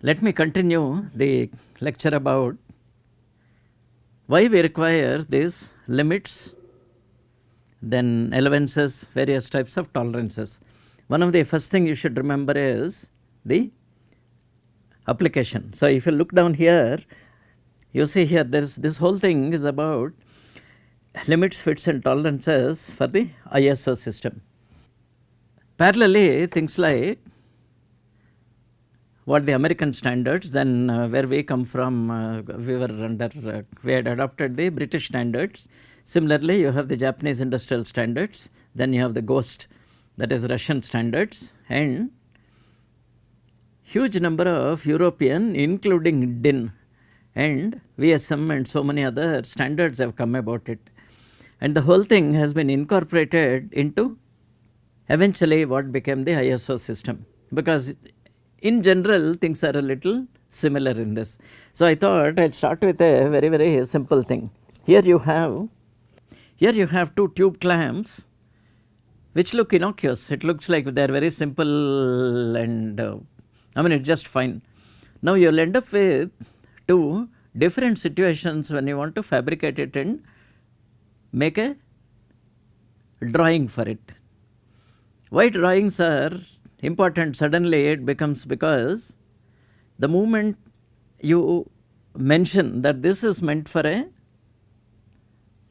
Let me continue the lecture about why we require these limits, then allowances, various types of tolerances. One of the first thing you should remember is the application. So if you look down here, you see here this whole thing is about limits, fits and tolerances for the ISO system. Parallelly, things like what the American standards, then where we come from, we had adopted the British standards. Similarly, you have the Japanese industrial standards, then you have the GHOST, that is Russian standards, and huge number of European, including DIN and VSM and so many other standards have come about it. And the whole thing has been incorporated into eventually what became the ISO system, because in general things are a little similar in this. So I thought I'd start with a very, very simple thing. Here you have two tube clamps which look innocuous. It looks like they are very simple and it's just fine. Now you'll end up with two different situations when you want to fabricate it and make a drawing for it. Why drawings are important suddenly it becomes because the moment you mention that this is meant for a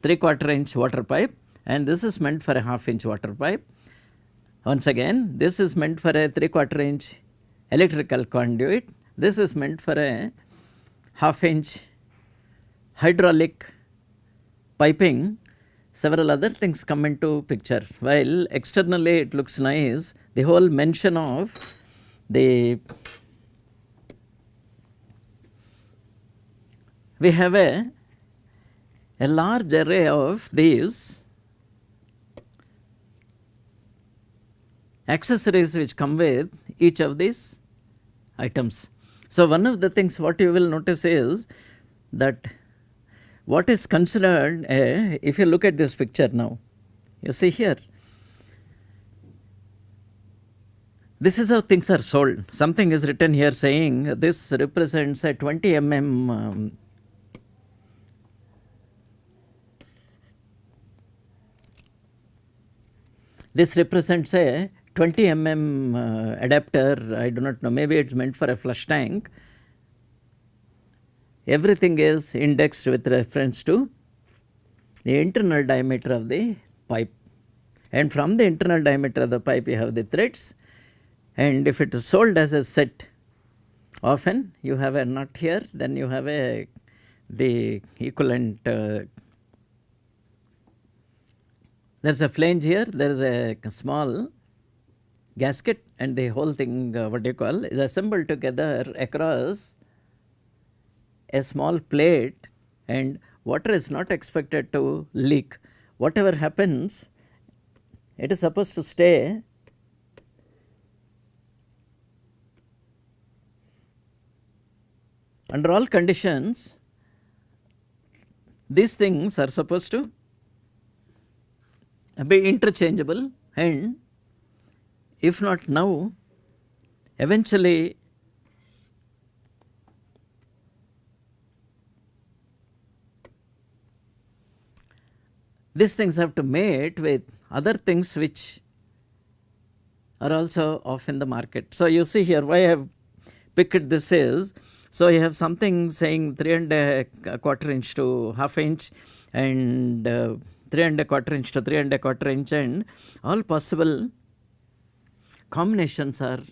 3/4 inch water pipe and this is meant for a 1/2 inch water pipe, once again this is meant for a 3/4 inch electrical conduit, this is meant for a 1/2 inch hydraulic piping, several other things come into picture. While externally it looks nice, the whole mention of we have a large array of these accessories which come with each of these items. So one of the things what you will notice is that what is considered, if you look at this picture now, you see here, this is how things are sold. Something is written here saying this represents a 20 mm this represents a 20 mm adapter. I do not know, maybe it's meant for a flush tank. Everything is indexed with reference to the internal diameter of the pipe, and from the internal diameter of the pipe you have the threads, and if it is sold as a set, often you have a nut here, then you have the equivalent, there is a flange here, there is a small gasket, and the whole thing is assembled together across a small plate, and water is not expected to leak. Whatever happens, it is supposed to stay under all conditions. These things are supposed to be interchangeable, and if not now, eventually these things have to mate with other things which are also off in the market. So you see here why I have picked this is, so you have something saying 3¼ inch to 1/2 inch and 3¼ inch to 3¼ inch, and all possible combinations are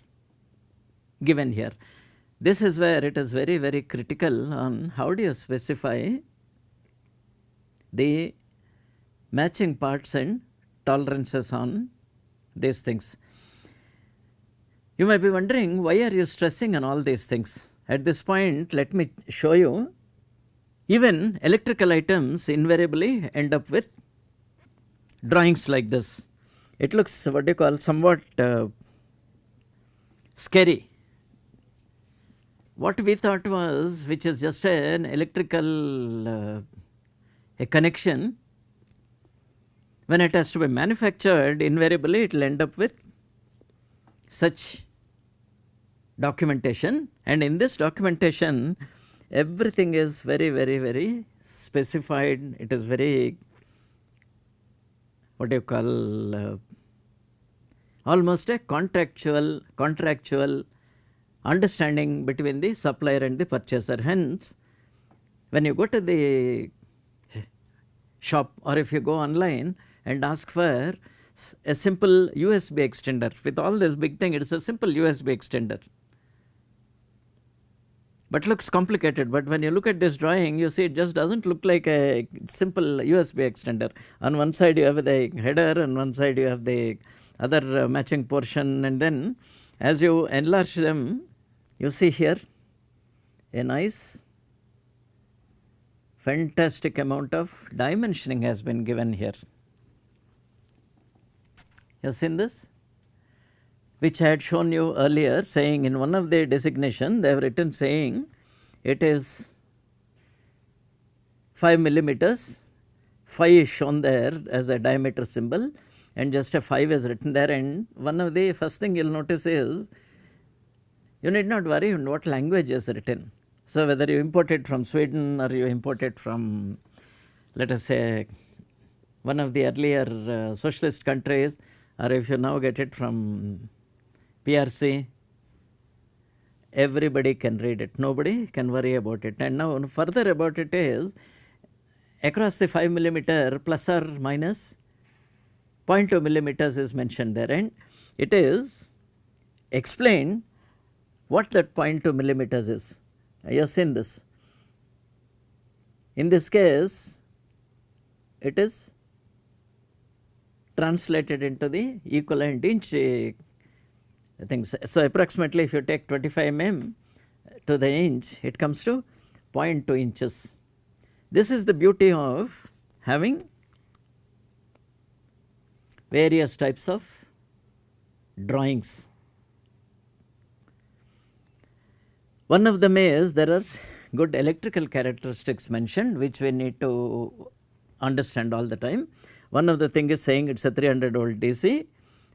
given here. This is where it is very, very critical on how do you specify the matching parts and tolerances on these things. You might be wondering, why are you stressing on all these things? At this point, let me show you, even electrical items invariably end up with drawings like this. It looks somewhat scary. What we thought was, which is just an electrical a connection, when it has to be manufactured, invariably it will end up with such documentation, and in this documentation everything is very, very, very specified. It is very, what do you call, almost a contractual understanding between the supplier and the purchaser. Hence, when you go to the shop or if you go online and ask for a simple USB extender, with all this big thing, it is a simple USB extender, but looks complicated. But when you look at this drawing, you see it just doesn't look like a simple USB extender. On one side you have the header, and one side you have the other matching portion, and then as you enlarge them, you see here a nice, fantastic amount of dimensioning has been given here. You have seen this, which I had shown you earlier, saying in one of the designation they have written saying it is 5 millimeters. 5 is shown there as a diameter symbol, and just a 5 is written there. And one of the first thing you will notice is you need not worry on what language is written. So whether you import it from Sweden or you import it from, let us say, one of the earlier socialist countries, or if you now get it from PRC, everybody can read it. Nobody can worry about it. And now further about it is, across the 5 millimeter plus or minus 0.2 millimeters is mentioned there, and it is explained what that 0.2 millimeters is. You have seen this. In this case, it is translated into the equivalent inch things. So approximately if you take 25 mm to the inch, it comes to 0.2 inches. This is the beauty of having various types of drawings. One of them is there are good electrical characteristics mentioned, which we need to understand all the time. One of the thing is saying it's a 300 volt DC,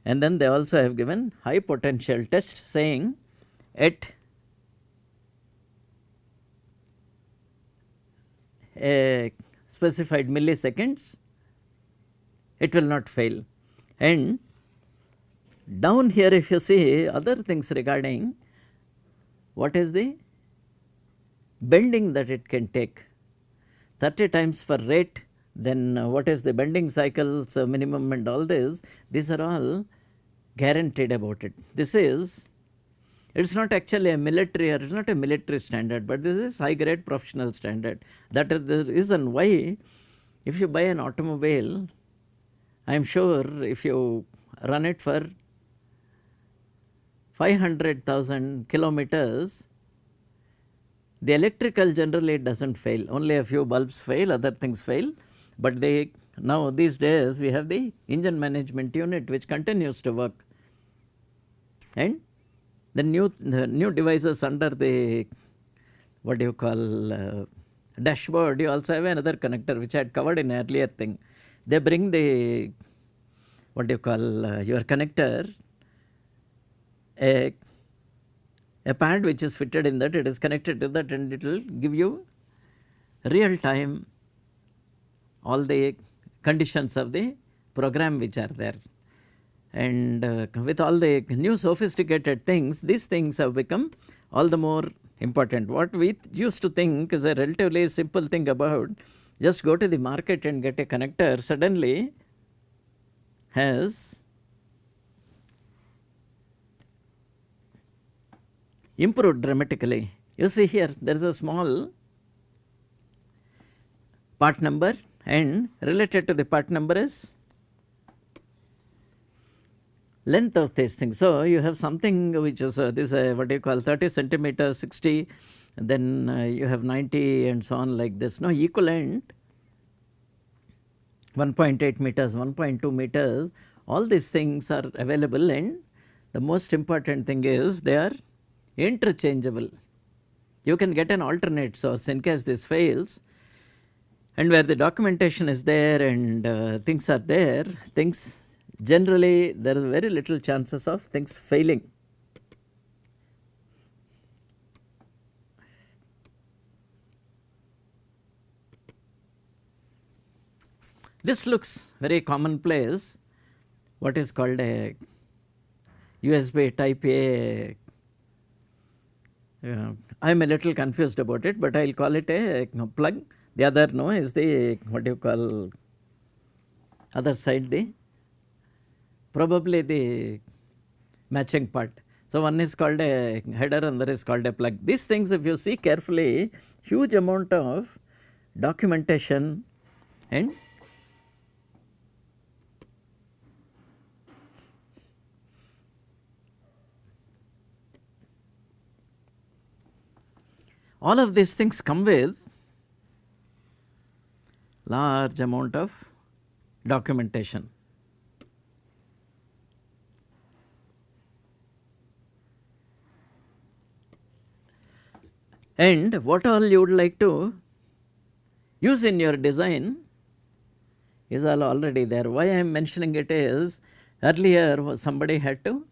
and then they also have given high potential test saying at a specified milliseconds it will not fail. And down here if you see other things regarding what is the bending that it can take, 30 times per rate, then what is the bending cycles minimum, and all this, these are all guaranteed about it. This is, it's not actually a military, or it's not a military standard, but this is high grade professional standard. That is the reason why if you buy an automobile, I am sure if you run it for 500,000 kilometers, the electrical generally doesn't fail. Only a few bulbs fail, other things fail. But they, now these days we have the engine management unit which continues to work, and the new devices under the, what do you call, dashboard, you also have another connector which I had covered in earlier thing. They bring the, what do you call, your connector, a pad which is fitted in that, it is connected to that, and it will give you real time all the conditions of the program which are there. And with all the new sophisticated things, these things have become all the more important. What we used to think is a relatively simple thing about just go to the market and get a connector, suddenly has improved dramatically. You see here there is a small part number, and related to the part number is length of this thing. So you have something which is this what do you call, 30 centimeters, 60, then you have 90 and so on like this. No, equivalent 1.8 meters, 1.2 meters, all these things are available, and the most important thing is they are interchangeable. You can get an alternate source in case this fails, and where the documentation is there and things are there, things generally there is very little chances of things failing. This looks very commonplace, what is called a USB type A. I am a little confused about it, but I will call it a plug. The other no is the what you call other side, the probably the matching part. So one is called a header, another is called a plug. These things, if you see carefully, huge amount of documentation and all of these things come with large amount of documentation. And what all you would like to use in your design is all already there. Why I am mentioning it is, earlier somebody had to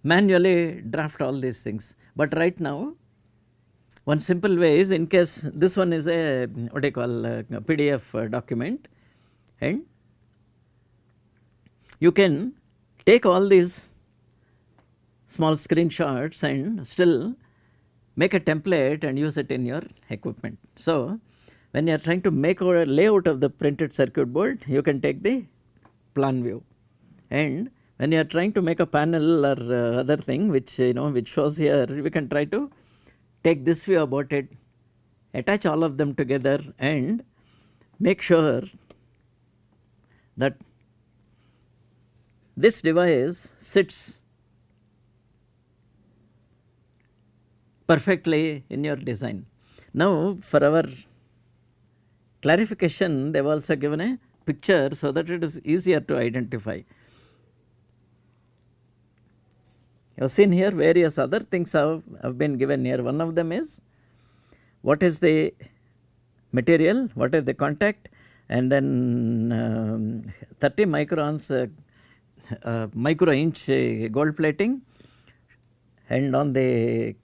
manually draft all these things, but right now one simple way is, in case this one is a what I call a PDF document, and you can take all these small screenshots and still make a template and use it in your equipment. So when you are trying to make a layout of the printed circuit board, you can take the plan view, and when you are trying to make a panel or other thing which which shows here, we can try to take this view about it, attach all of them together and make sure that this device sits perfectly in your design. Now for our clarification, they have also given a picture so that it is easier to identify. You have seen here various other things have been given here. One of them is what is the material, what is the contact, and then 30 microns micro inch gold plating, and on the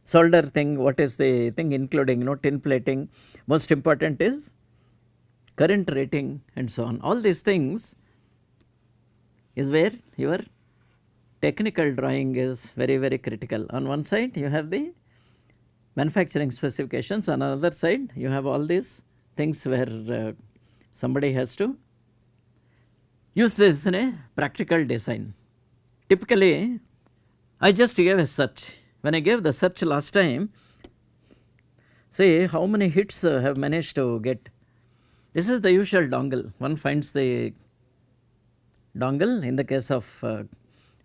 solder thing, what is the thing including tin plating. Most important is current rating and so on. All these things is where your technical drawing is very, very critical. On one side you have the manufacturing specifications, on another side you have all these things where somebody has to use this in a practical design. Typically I just gave a search. When I gave the search last time, say how many hits have managed to get. This is the usual dongle. One finds the dongle in the case of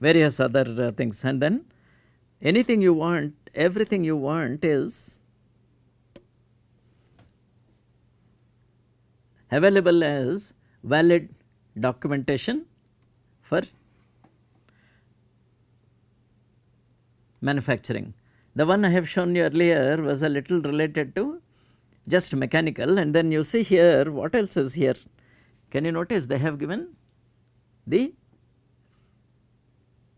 various other things, and then anything you want, everything you want is available as valid documentation for manufacturing. The one I have shown you earlier was a little related to just mechanical, and then you see here what else is here. Can you notice they have given the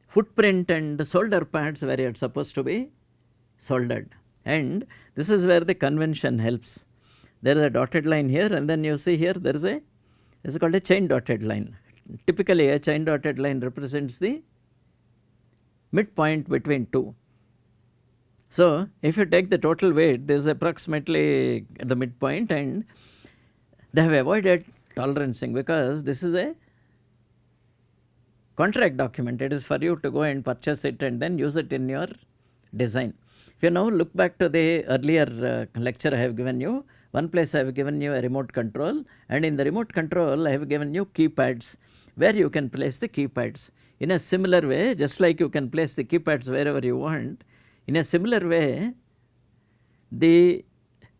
footprint and solder pads where it's supposed to be soldered, and this is where the convention helps. There is a dotted line here, and then you see here there is a, it's called a chain dotted line. Typically a chain dotted line represents the midpoint between two. So if you take the total weight, this is approximately at the midpoint, and they have avoided tolerancing because this is a contract document. It is for you to go and purchase it and then use it in your design. If you now look back to the earlier lecture I have given you, one place I have given you a remote control, and in the remote control I have given you keypads where you can place the keypads. In a similar way, just like you can place the keypads wherever you want, in a similar way the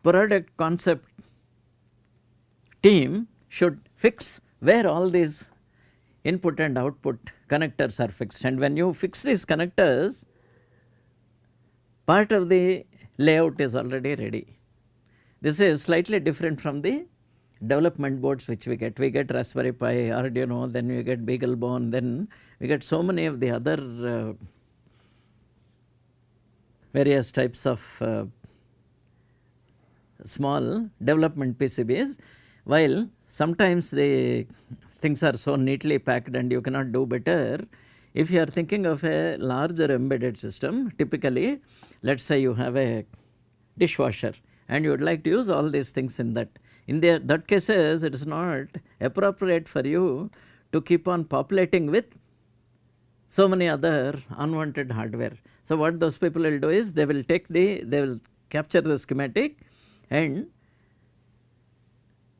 product concept team should fix where all these input and output connectors are fixed, and when you fix these connectors, part of the layout is already ready. This is slightly different from the development boards which we get. We get Raspberry Pi, Arduino, then we get BeagleBone, then we get so many of the other various types of small development PCBs, while sometimes the things are so neatly packed and you cannot do better. If you are thinking of a larger embedded system, typically let us say you have a dishwasher and you would like to use all these things in that. In that cases, it is not appropriate for you to keep on populating with so many other unwanted hardware. So what those people will do is they will capture the schematic and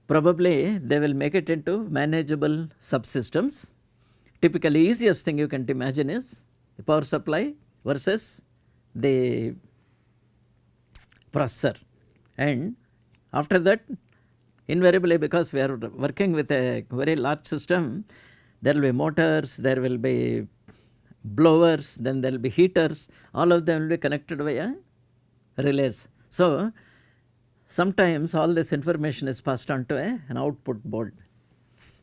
probably they will make it into manageable subsystems. Typically easiest thing you can imagine is the power supply versus the processor, and after that invariably, because we are working with a very large system, there will be motors, there will be blowers, then there will be heaters, all of them will be connected via relays. So sometimes all this information is passed on to an output board,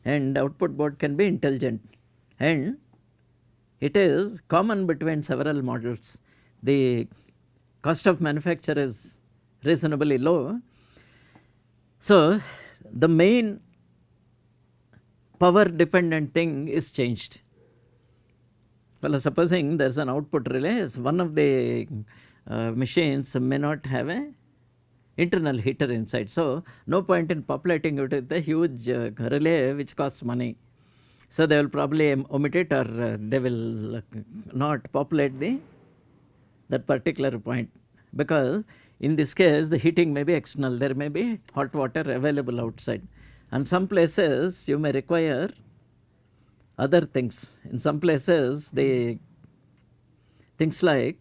and output board can be intelligent, and it is common between several models. The cost of manufacture is reasonably low. So the main power dependent thing is changed. Well, supposing there is an output relay, one of the machines may not have a internal heater inside. So no point in populating it with a huge relay which costs money. So they will probably omit it, or they will not populate that particular point, because in this case the heating may be external, there may be hot water available outside, and some places you may require other things. In some places the things like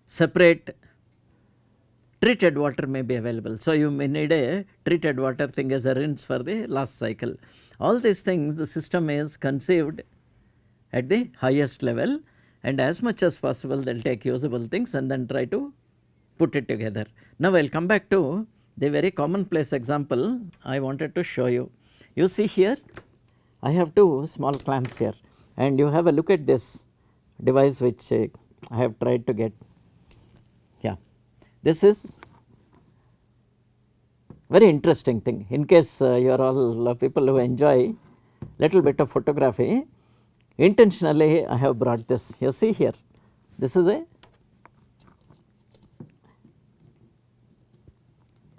separate treated water may be available. So you may need a treated water thing as a rinse for the last cycle. All these things the system is conceived at the highest level, and as much as possible they will take usable things and then try to put it together. Now I will come back to the very commonplace example I wanted to show you. You see here I have two small clamps here, and you have a look at this device which I have tried to get. Yeah, this is very interesting thing. In case you are all people who enjoy little bit of photography, intentionally I have brought this. You see here, this is a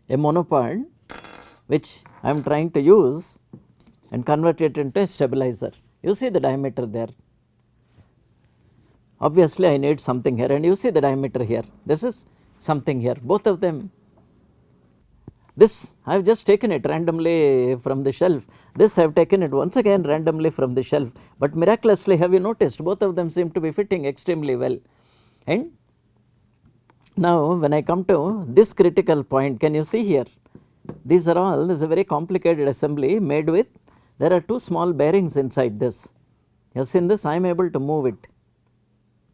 monopod which I am trying to use and convert it into a stabilizer. You see the diameter there. Obviously I need something here, and you see the diameter here. This is something here. Both of them. This I have just taken it randomly from the shelf. This I have taken it once again randomly from the shelf. But miraculously, have you noticed, both of them seem to be fitting extremely well. And now when I come to this critical point, can you see here? These are all, this is a very complicated assembly made with, there are two small bearings inside this. You have seen this, I am able to move it.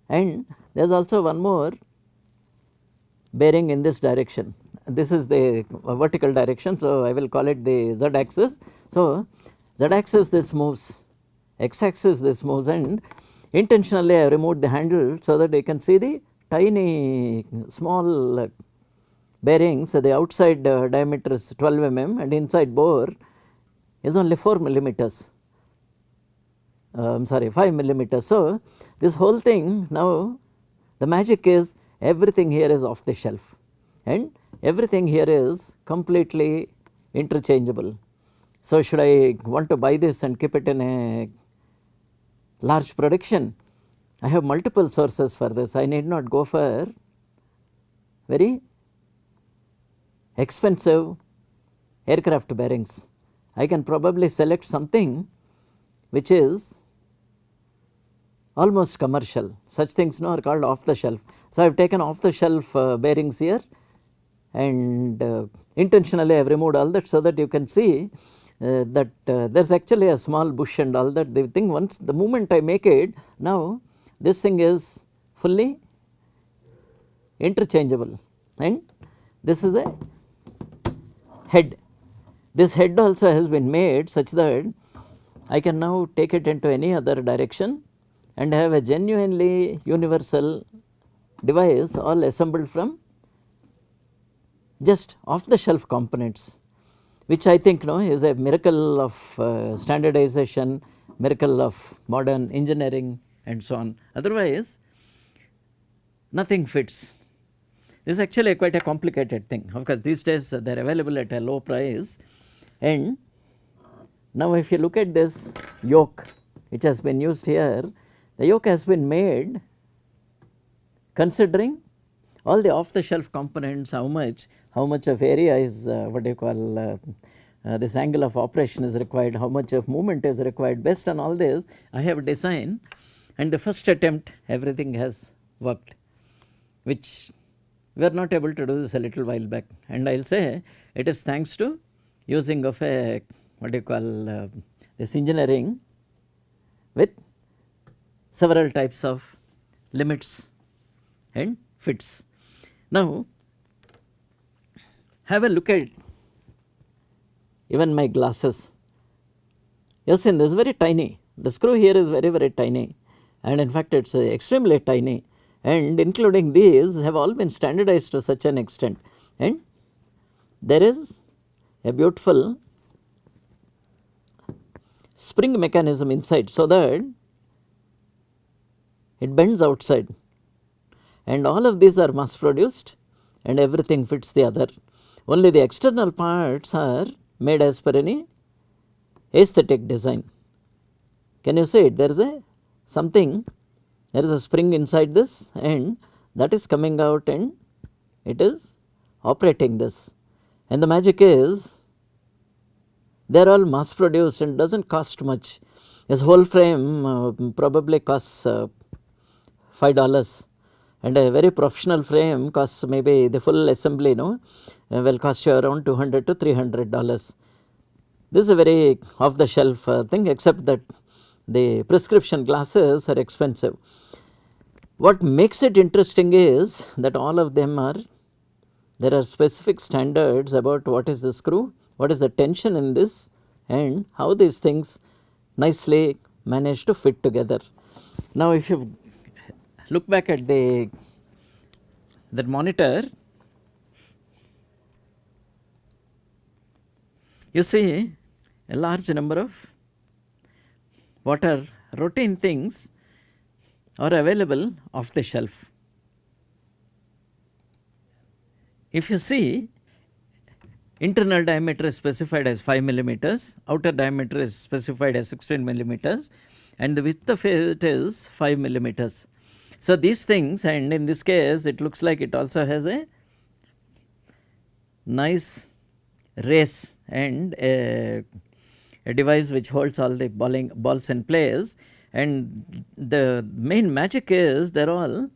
And there is also one more bearing in this direction. This is the vertical direction, so I will call it the z axis. So z axis this moves, x axis this moves, and intentionally I removed the handle so that you can see the tiny small bearings. The outside diameter is 12 mm and inside bore is only 4 millimeters. I am sorry, 5 millimeters. So this whole thing, now the magic is everything here is off the shelf, and everything here is completely interchangeable. So should I want to buy this and keep it in a large production, I have multiple sources for this. I need not go for very expensive aircraft bearings. I can probably select something which is almost commercial. Such things now are called off the shelf. So I have taken off the shelf bearings here, and intentionally I have removed all that so that you can see that there is actually a small bush and all that. The thing, once the moment I make it, now this thing is fully interchangeable, and this is a head. This head also has been made such that I can now take it into any other direction and have a genuinely universal device all assembled from just off the shelf components, which I think is a miracle of standardization, miracle of modern engineering and so on. Otherwise, nothing fits. This is actually quite a complicated thing. Of course, these days they are available at a low price. And now if you look at this yoke which has been used here, the yoke has been made considering all the off the shelf components, how much of area is this angle of operation is required, how much of movement is required. Based on all this, I have designed, and the first attempt everything has worked, which we are not able to do this a little while back. And I will say it is thanks to using of a this engineering with several types of limits and fits. Now have a look at even my glasses. You have seen this is very tiny. The screw here is very tiny, and in fact it is extremely tiny, and including these have all been standardized to such an extent, and there is a beautiful spring mechanism inside so that it bends outside, and all of these are mass produced and everything fits the other. Only the external parts are made as per any aesthetic design. Can you see it? There is a something, there is a spring inside this, and that is coming out and it is operating this. And the magic is they are all mass produced and does not cost much. This whole frame probably costs $5, and a very professional frame costs maybe the full assembly will cost you around $200 to $300. This is a very off the shelf thing, except that the prescription glasses are expensive. What makes it interesting is that all of them there are specific standards about what is the screw, what is the tension in this, and how these things nicely manage to fit together. Now if you look back at that monitor, you see a large number of what are routine things are available off the shelf. If you see, internal diameter is specified as 5 millimeters, outer diameter is specified as 16 millimeters, and the width of it is 5 millimeters. So these things, and in this case it looks like it also has a nice race and a device which holds all the balls in place, and the main magic is they are all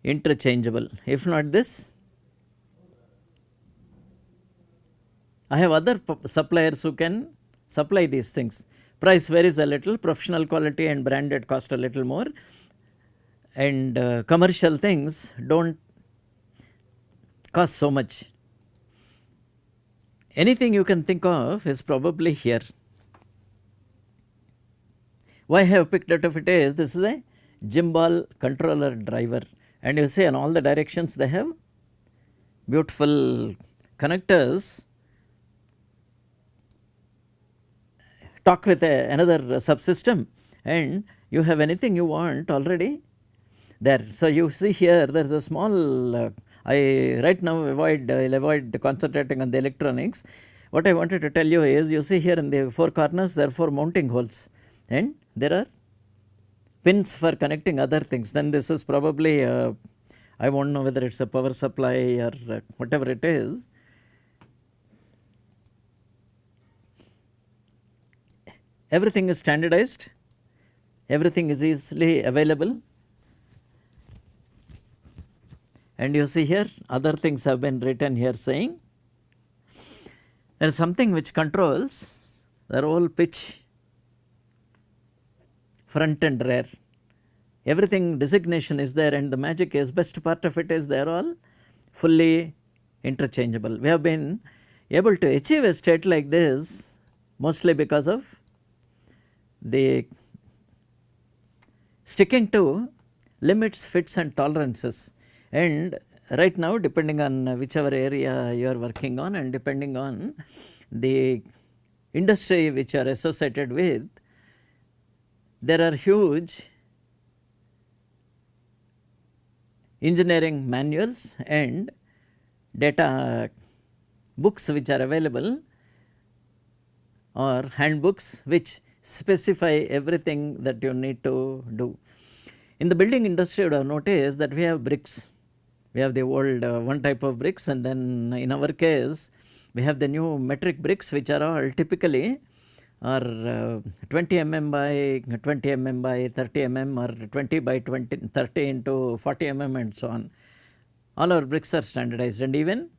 interchangeable. If not this, I have other suppliers who can supply these things. Price varies a little, professional quality and branded cost a little more, and commercial things do not cost so much. Anything you can think of is probably here. Why I have picked out of it is this is a gimbal controller driver, and you see in all the directions they have beautiful connectors talk with another subsystem, and you have anything you want already there. So you see here there is a small I right now will avoid concentrating on the electronics. What I wanted to tell you is, you see here in the four corners there are 4 mounting holes, and there are pins for connecting other things. Then this is probably I won't know whether it is a power supply or whatever it is. Everything is standardized, everything is easily available, and you see here other things have been written here saying there is something which controls the whole pitch, front and rear. Everything designation is there, and the magic is, best part of it is they are all fully interchangeable. We have been able to achieve a state like this mostly because of the sticking to limits, fits and tolerances, and right now, depending on whichever area you are working on and depending on the industry which you are associated with, there are huge engineering manuals and data books which are available, or handbooks which specify everything that you need to do. In the building industry, you would have noticed that we have bricks. We have the old one type of bricks, and then in our case, we have the new metric bricks, which are all typically are 20 mm by 20 mm by 30 mm, or 20 by 20, 30 into 40 mm, and so on. All our bricks are standardized, and even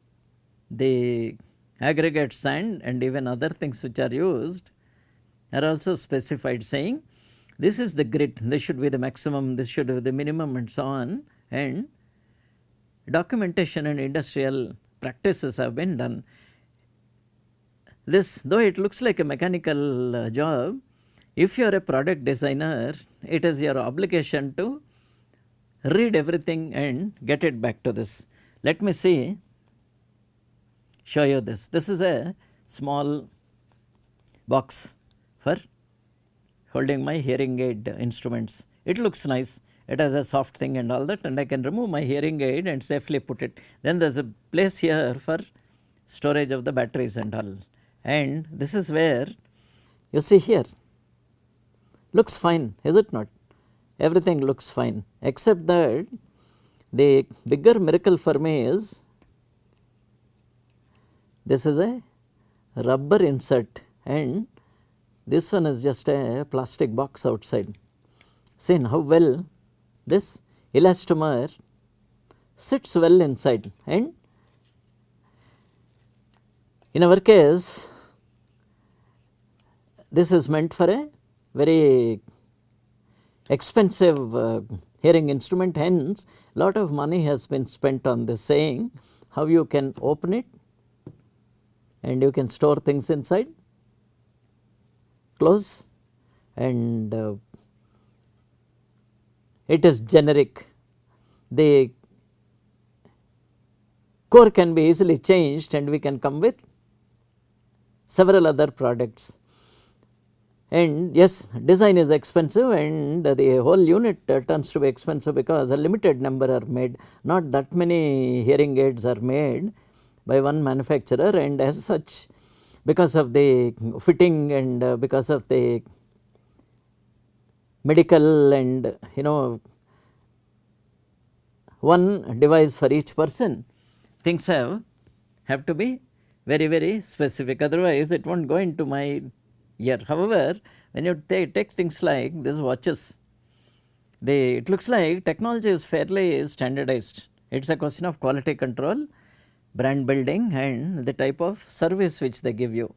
the aggregate sand and even other things which are used are also specified, saying this is the grit, this should be the maximum, this should be the minimum, and so on. And documentation and industrial practices have been done. This, though it looks like a mechanical job, if you are a product designer, it is your obligation to read everything and get it back to this. Let me show you this. This is a small box for holding my hearing aid instruments. It looks nice. It has a soft thing and all that, and I can remove my hearing aid and safely put it. Then there is a place here for storage of the batteries and all. And this is where you see here, looks fine, is it not? Everything looks fine, except that the bigger miracle for me is this is a rubber insert, and this one is just a plastic box outside. See how well this elastomer sits well inside, and in our case, this is meant for a very expensive hearing instrument. Hence, lot of money has been spent on this, saying how you can open it and you can store things inside, close, and it is generic. The core can be easily changed, and we can come with several other products. And yes, design is expensive, and the whole unit turns to be expensive because a limited number are made. Not that many hearing aids are made by one manufacturer, and as such, because of the fitting and because of the medical and one device for each person, things have to be very, very specific, otherwise it won't go into my ear. However, when you take things like these watches, it looks like technology is fairly standardized. It is a question of quality control, brand building, and the type of service which they give you.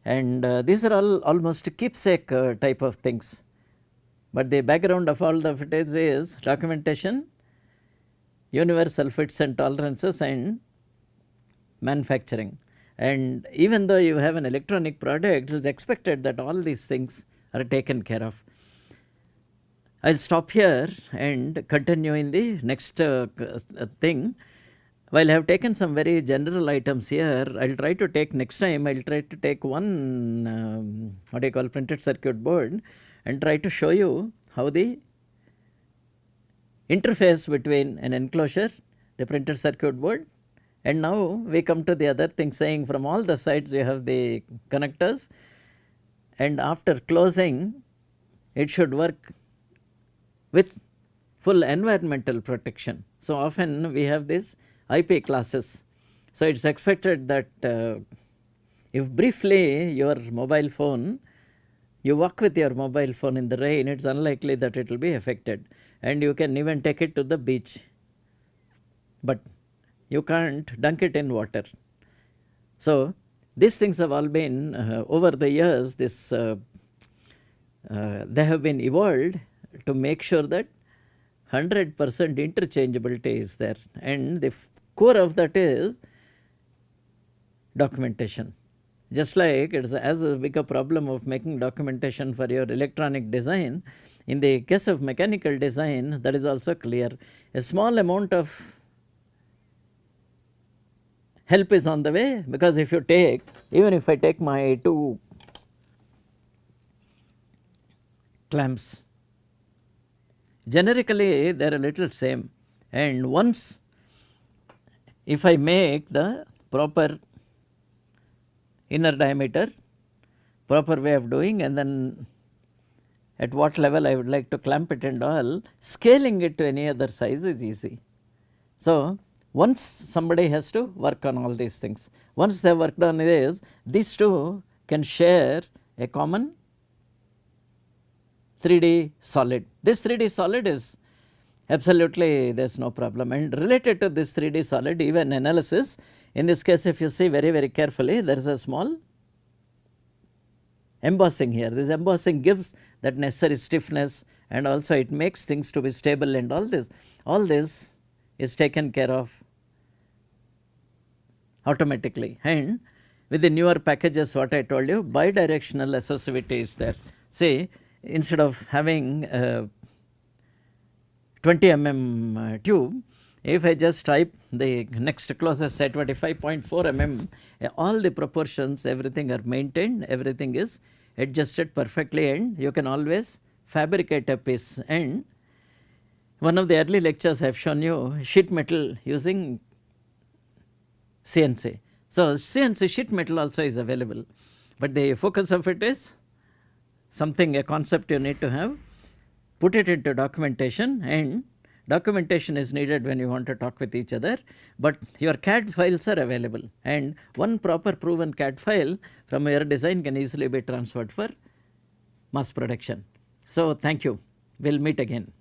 And these are all almost keepsake type of things. But the background of all of it is documentation, universal fits and tolerances, and manufacturing. And even though you have an electronic product, it is expected that all these things are taken care of. I will stop here and continue in the next thing. While I have taken some very general items here, I will try to take next time, I will try to take one printed circuit board and try to show you how the interface between an enclosure, the printed circuit board, and now we come to the other thing, saying from all the sides you have the connectors, and after closing it should work with full environmental protection. So often we have these IP classes. So it is expected that if briefly your mobile phone, you walk with your mobile phone in the rain, it is unlikely that it will be affected, and you can even take it to the beach, but you can't dunk it in water. So these things have all been over the years, they have been evolved to make sure that 100% interchangeability is there, and the core of that is documentation. Just like it is as big a problem of making documentation for your electronic design, in the case of mechanical design, that is also clear. A small amount of help is on the way, because if you take, even if I take my 2 clamps, generically they are a little same, and once if I make the proper inner diameter, proper way of doing, and then at what level I would like to clamp it and all, scaling it to any other size is easy. So, once somebody has to work on all these things, once they have worked on this, these two can share a common 3D solid. This 3D solid is absolutely, there is no problem, and related to this 3D solid, even analysis, in this case if you see very very carefully, there is a small embossing here. This embossing gives that necessary stiffness, and also it makes things to be stable, and all this is taken care of automatically. And with the newer packages, what I told you, bidirectional associativity is there. See, instead of having 20 mm tube, if I just type the next closest at 25.4 mm, all the proportions, everything are maintained, everything is adjusted perfectly, and you can always fabricate a piece. And one of the early lectures I have shown you sheet metal using CNC. So, CNC sheet metal also is available, but the focus of it is something, a concept you need to have, put it into documentation, and documentation is needed when you want to talk with each other, but your CAD files are available, and one proper proven CAD file from your design can easily be transferred for mass production. So, thank you. We will meet again.